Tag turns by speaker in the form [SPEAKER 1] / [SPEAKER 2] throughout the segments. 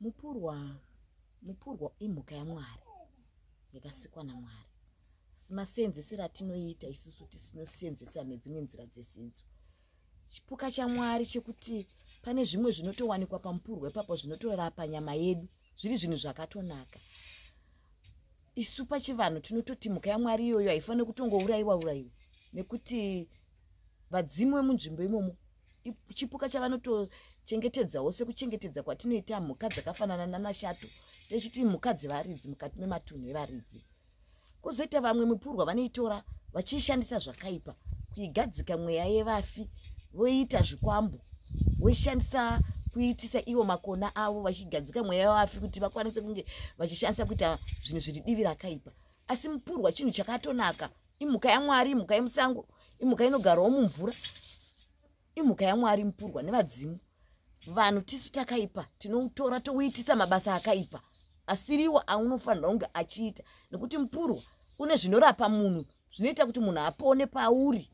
[SPEAKER 1] Mupurwa imhuka yaMwari yakasikwa naMwari. Simasenzesera tinoita isusu tinosenzesa nedzimwe nzira dzesinzo. Chipuka chaMwari chekuti pane zvimwe zvinotowanikwa pamupurwa ipapo zvinotorapa nyama yedu, zviri zvinhu zvakatonaka. Isu pachivanhu tinototi mhuka yaMwari iyoyo haifaniri kutongourayiwa nekuti vadzimu vemunzvimbo imomo chipuka chavanotochengetedzawo sekuchengetedza kwatinoita mhuka dzakafanana nanashato, techiti mhuka dzevaridzi mukati mematunhu evaridzi. Kuzoita vamwe mipurwa vanoitora vachiishandisa zvakaipa, kuigadzika mweya yevafi, voita zvikwambo, voishandisa kuitisa ivo makona avo, vachigadzika mweya yevafi kuti vakwanise kunge vachishandisa kuita zvinhu zviri divi rakaipa. Asi mupurwa chinhu chakatonaka, imhuka yaMwari, imhuka yemusango, imhuka inogarawo mumvura, imhuka yaMwari mupurwa nevadzimu. Vanhu tisu takaipa tinoutora touitisa mabasa akaipa, asiriwo aunofanira kunge achiita, nekuti mupurwa une zvinorapa munhu, zvinoita kuti munhu apone pauri.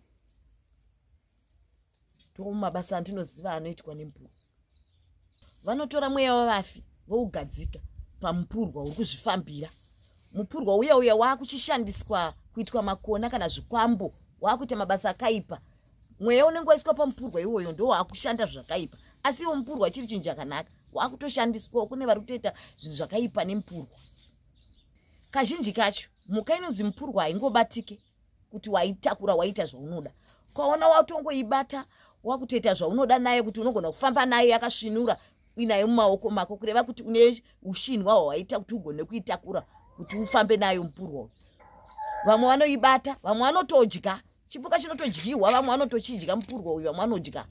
[SPEAKER 1] Mabasa andinoziva anoitwa nemupurwa. Vanotora mweya wevafi vougadzika pamupurwa uri kuzvifambira. Mupurwa uya wakuchishandiswa kuitwa makona kana zvikwambo, wakuita mabasa akaipa. Mweya unenge waiswa pamupurwa iwoyo ndo wakushanda zvakaipa. Asi iwo mupurwa chiri chinhu chakanaka, wakutoshandiswa. Kune vari kutoita zvinhu zvakaipa nemupurwa. Kazhinji kacho mhuka inonzi mupurwa haingobatike kuti waitakura waita zvaunoda. Ukaona watongoibata wakutoita zvaunoda naye, kuti unogona kufamba naye yakasvinura inayo mumaoko mako, kureva kuti une ushinwa hwawaita kuti ugone kuitakura kuti ufambe nayo mupurwa. Vamwe vanoibata, vamwe vanotodya. Chipuka chinotodyiwa, vamwe vanotochidya mupurwa uyu, vamwe vanodya.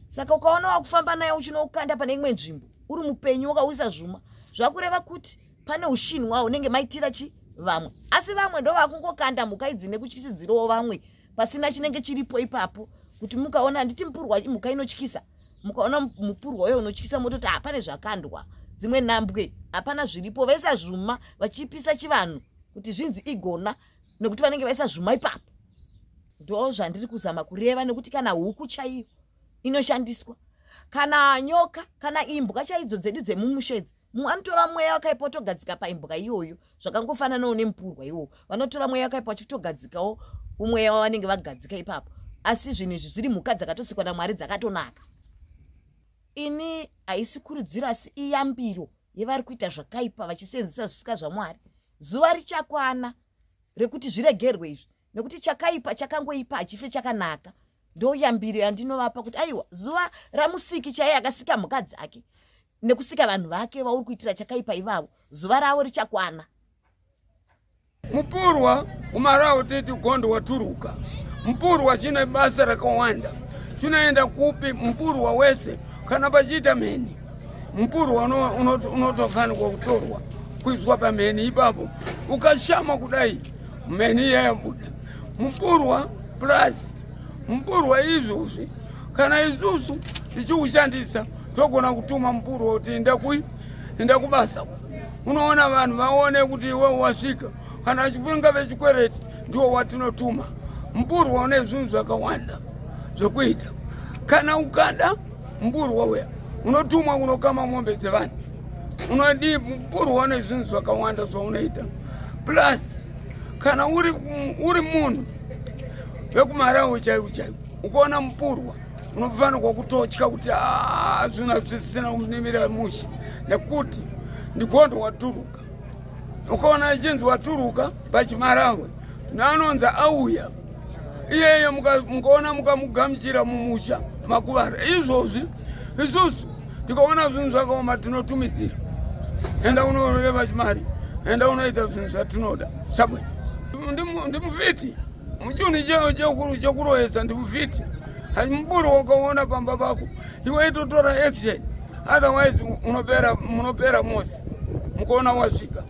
[SPEAKER 1] Saka ukaona wakufamba naye uchinoukanda pane imwe nzvimbo, uri mupenyu wakauisa zvuma, zvakureva kuti pane ushinwa unenge maitira vamwe. Asi vamwe ndo vakungokanda mhuka idzi nekutyisidzirawo vamwe pasina chinenge chiripo ipapo, kuti mukaona nditi mupurwa mhuka inotyisa, mukaona mupurwa uyo unotyisa mototi hapane zvakandwa, dzimwe nhambwe hapana zviripo, vaisa zvuma vachipisa chivanhu kuti zvinzi igona, nekuti vanenge vaisa zvuma ipapo. Ndo zvandiri kuzama kureva, nekuti kana huku chaiyo inoshandiswa, kana nyoka, kana imbwa chaidzo dzedu dzemumushedzi, mumwe anotora mweya wakaipa otogadzika paimbwa iyoyo, zvakangofananawo nemupurwa iwowo. Vanotora mweya wakaipa vachitogadzikawo umweya wavanenge vagadzika ipapo. Asi zvinhu izvi zviri mhuka dzakatosikwa naMwari dzakatonaka. Ini haisi kurudziro, asi iyambiro yevari kuita zvakaipa vachisenzesa zvisika zvaMwari. Zuva richakwana rekuti zviregerwe izvi, nekuti chakaipa chakangoipa hachife chakanaka. Ndo yambiro yandinovapa kuti aiwa, zuva ramusiki chaiye akasika mhuka dzake nekusika vanhu vake vauri kuitira chakaipa ivavo, zuva ravo richakwana.
[SPEAKER 2] Mupurwa umarawo teti gondo waturuka. Mupurwa chine basa rakawanda. Chinoenda kupi mupurwa wese kana pachiita mheni. Mupurwa unotokana kwa kutorwa kuiswa pamheni ipapo. Ukashama kudai mheni yabuda. Mupurwa plus mupurwa izvozvi kana isusu tichiushandisa togona kutuma mupurwa kuti enda kubasa. Unoona vanhu vaone kuti iwe wasvika. Kana chipinga vechikwereti ndiwo watinotuma. Mupurwa une zvinhu zvakawanda zvokuita. Kana ukada mupurwa uya unotumwa kunokama mombe dzevanhu. Unodi mupurwa une zvinhu zvakawanda zvaunoita. Plus kana uri munhu vekumarawo chaiwo ukaona mupurwa unofanirwa kutotya kuti zvina zvisina kuninimira mushi, nekuti ndigondo waturuka. Ukaona ichinzi waturuka pachimarawe nanonza auya iyeyo, mukaona mukamugamuchira mumusha makuvara. Izvozvi isusu tikaona zvinhu zvakaoma tinotumidzira, enda unoreva chimari, enda unoita zvinhu zvatinoda. Sabwe ndimufiti muchuni chekurohesa, ndimufiti. Mupurwa ukaona pamba pako iwe itotora action, otherwise munopera mosi mukaona wasvika.